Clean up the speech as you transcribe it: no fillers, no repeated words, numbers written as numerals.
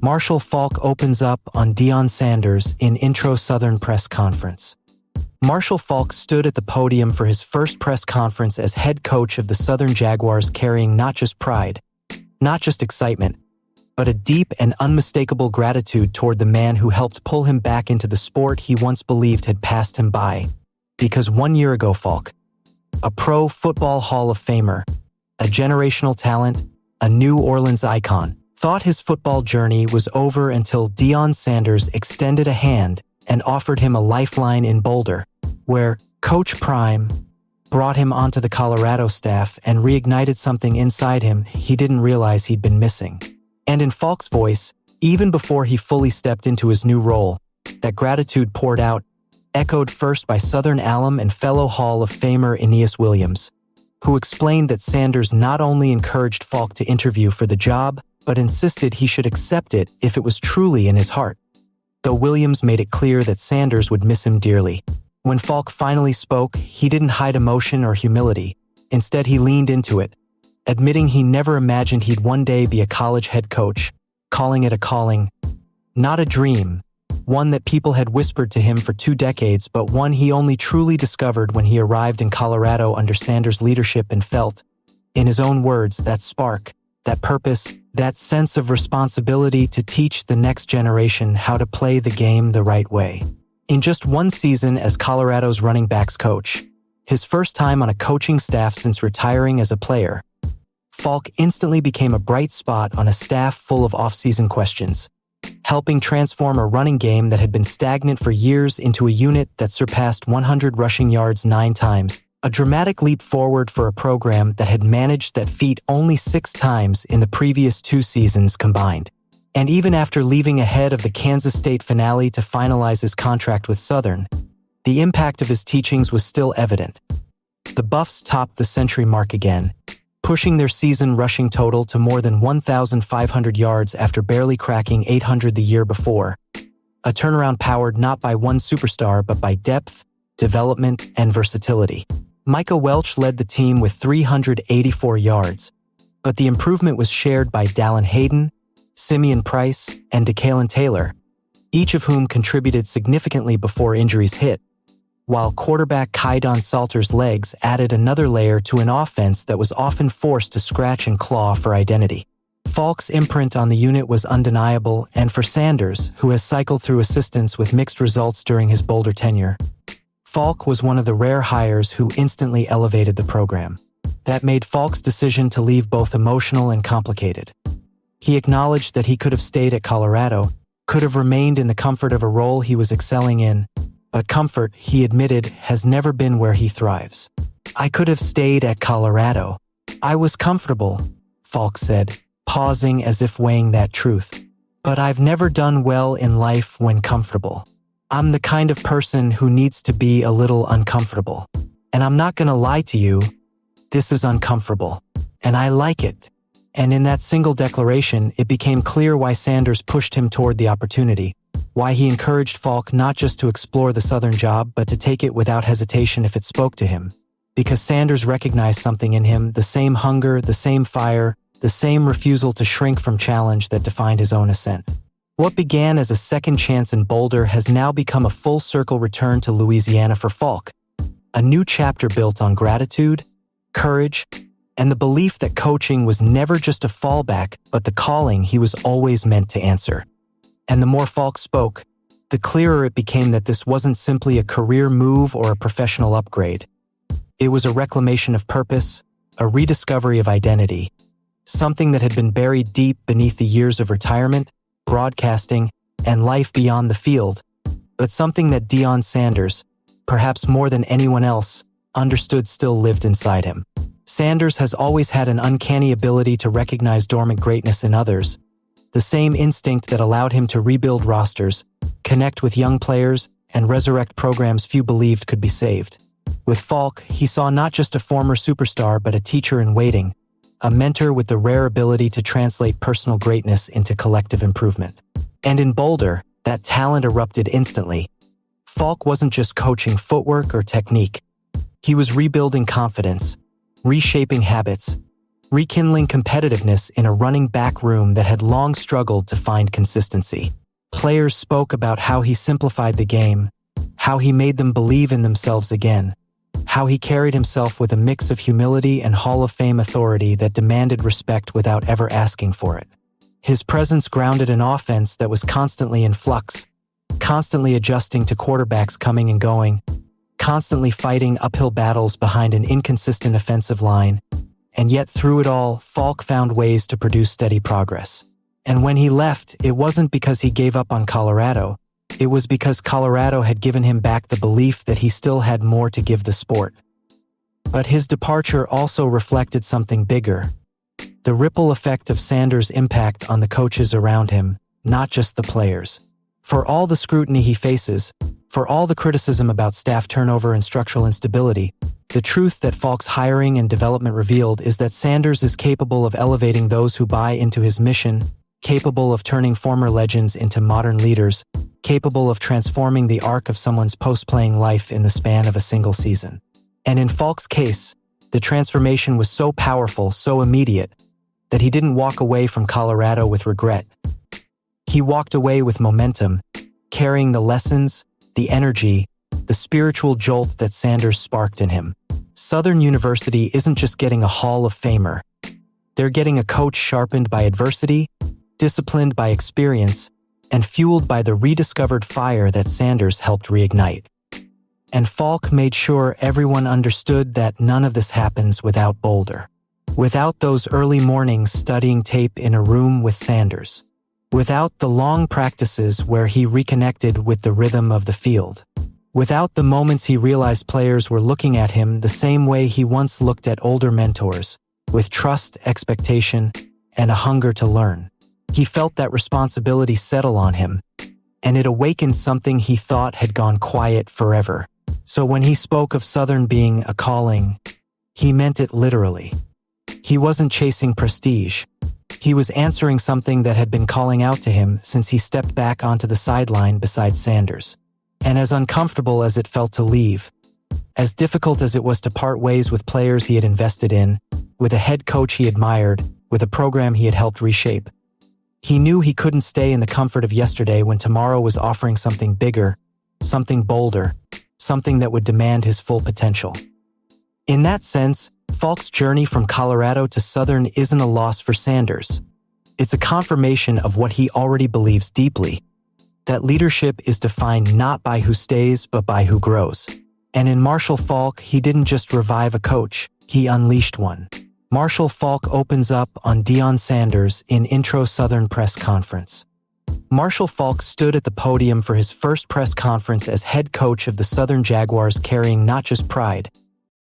Marshall Faulk opens up on Deion Sanders in intro Southern press conference. Marshall Faulk stood at the podium for his first press conference as head coach of the Southern Jaguars, carrying not just pride, not just excitement, but a deep and unmistakable gratitude toward the man who helped pull him back into the sport he once believed had passed him by. Because 1 year ago, Faulk, a Pro Football Hall of Famer, a generational talent, a New Orleans icon, thought his football journey was over until Deion Sanders extended a hand and offered him a lifeline in Boulder, where Coach Prime brought him onto the Colorado staff and reignited something inside him he didn't realize he'd been missing. And in Faulk's voice, even before he fully stepped into his new role, that gratitude poured out, echoed first by Southern alum and fellow Hall of Famer Aeneas Williams, who explained that Sanders not only encouraged Faulk to interview for the job, but insisted he should accept it if it was truly in his heart. Though Williams made it clear that Sanders would miss him dearly. When Faulk finally spoke, he didn't hide emotion or humility. Instead, he leaned into it, admitting he never imagined he'd one day be a college head coach, calling it a calling, not a dream, one that people had whispered to him for 2 decades, but one he only truly discovered when he arrived in Colorado under Sanders' leadership and felt, in his own words, that spark, that purpose, that sense of responsibility to teach the next generation how to play the game the right way. In just 1 season as Colorado's running backs coach, his first time on a coaching staff since retiring as a player, Faulk instantly became a bright spot on a staff full of off-season questions, helping transform a running game that had been stagnant for years into a unit that surpassed 100 rushing yards 9 times, a dramatic leap forward for a program that had managed that feat only 6 times in the previous 2 seasons combined. And even after leaving ahead of the Kansas State finale to finalize his contract with Southern, the impact of his teachings was still evident. The Buffs topped the century mark again, pushing their season rushing total to more than 1,500 yards after barely cracking 800 the year before, a turnaround powered not by one superstar but by depth, development, and versatility. Micah Welch led the team with 384 yards, but the improvement was shared by Dallin Hayden, Simeon Price, and DeKalen Taylor, each of whom contributed significantly before injuries hit, while quarterback Kydon Salter's legs added another layer to an offense that was often forced to scratch and claw for identity. Faulk's imprint on the unit was undeniable, and for Sanders, who has cycled through assistants with mixed results during his Boulder tenure, Faulk was one of the rare hires who instantly elevated the program. That made Faulk's decision to leave both emotional and complicated. He acknowledged that he could have stayed at Colorado, could have remained in the comfort of a role he was excelling in, but comfort, he admitted, has never been where he thrives. "I could have stayed at Colorado. I was comfortable," Faulk said, pausing as if weighing that truth. "But I've never done well in life when comfortable. I'm the kind of person who needs to be a little uncomfortable. And I'm not gonna lie to you, this is uncomfortable. And I like it." And in that single declaration, it became clear why Sanders pushed him toward the opportunity, why he encouraged Faulk not just to explore the Southern job, but to take it without hesitation if it spoke to him. Because Sanders recognized something in him, the same hunger, the same fire, the same refusal to shrink from challenge that defined his own ascent. What began as a second chance in Boulder has now become a full-circle return to Louisiana for Faulk, a new chapter built on gratitude, courage, and the belief that coaching was never just a fallback, but the calling he was always meant to answer. And the more Faulk spoke, the clearer it became that this wasn't simply a career move or a professional upgrade. It was a reclamation of purpose, a rediscovery of identity, something that had been buried deep beneath the years of retirement, broadcasting, and life beyond the field, but something that Deion Sanders, perhaps more than anyone else, understood still lived inside him. Sanders has always had an uncanny ability to recognize dormant greatness in others, the same instinct that allowed him to rebuild rosters, connect with young players, and resurrect programs few believed could be saved. With Faulk, he saw not just a former superstar but a teacher in waiting, a mentor with the rare ability to translate personal greatness into collective improvement. And in Boulder, that talent erupted instantly. Faulk wasn't just coaching footwork or technique. He was rebuilding confidence, reshaping habits, rekindling competitiveness in a running back room that had long struggled to find consistency. Players spoke about how he simplified the game, how he made them believe in themselves again, how he carried himself with a mix of humility and Hall of Fame authority that demanded respect without ever asking for it. His presence grounded an offense that was constantly in flux, constantly adjusting to quarterbacks coming and going, constantly fighting uphill battles behind an inconsistent offensive line, and yet through it all, Faulk found ways to produce steady progress. And when he left, it wasn't because he gave up on Colorado. It was because Colorado had given him back the belief that he still had more to give the sport. But his departure also reflected something bigger: the ripple effect of Sanders' impact on the coaches around him, not just the players. For all the scrutiny he faces, for all the criticism about staff turnover and structural instability, the truth that Faulk's hiring and development revealed is that Sanders is capable of elevating those who buy into his mission, capable of turning former legends into modern leaders, capable of transforming the arc of someone's post-playing life in the span of a single season. And in Faulk's case, the transformation was so powerful, so immediate, that he didn't walk away from Colorado with regret. He walked away with momentum, carrying the lessons, the energy, the spiritual jolt that Sanders sparked in him. Southern University isn't just getting a Hall of Famer. They're getting a coach sharpened by adversity, disciplined by experience, and fueled by the rediscovered fire that Sanders helped reignite. And Faulk made sure everyone understood that none of this happens without Boulder. Without those early mornings studying tape in a room with Sanders. Without the long practices where he reconnected with the rhythm of the field. Without the moments he realized players were looking at him the same way he once looked at older mentors, with trust, expectation, and a hunger to learn. He felt that responsibility settle on him, and it awakened something he thought had gone quiet forever. So when he spoke of Southern being a calling, he meant it literally. He wasn't chasing prestige. He was answering something that had been calling out to him since he stepped back onto the sideline beside Sanders. And as uncomfortable as it felt to leave, as difficult as it was to part ways with players he had invested in, with a head coach he admired, with a program he had helped reshape, he knew he couldn't stay in the comfort of yesterday when tomorrow was offering something bigger, something bolder, something that would demand his full potential. In that sense, Faulk's journey from Colorado to Southern isn't a loss for Sanders. It's a confirmation of what he already believes deeply, that leadership is defined not by who stays but by who grows. And in Marshall Faulk, he didn't just revive a coach, he unleashed one. Marshall Faulk opens up on Deion Sanders in Intro Southern press conference. Marshall Faulk stood at the podium for his first press conference as head coach of the Southern Jaguars, carrying not just pride,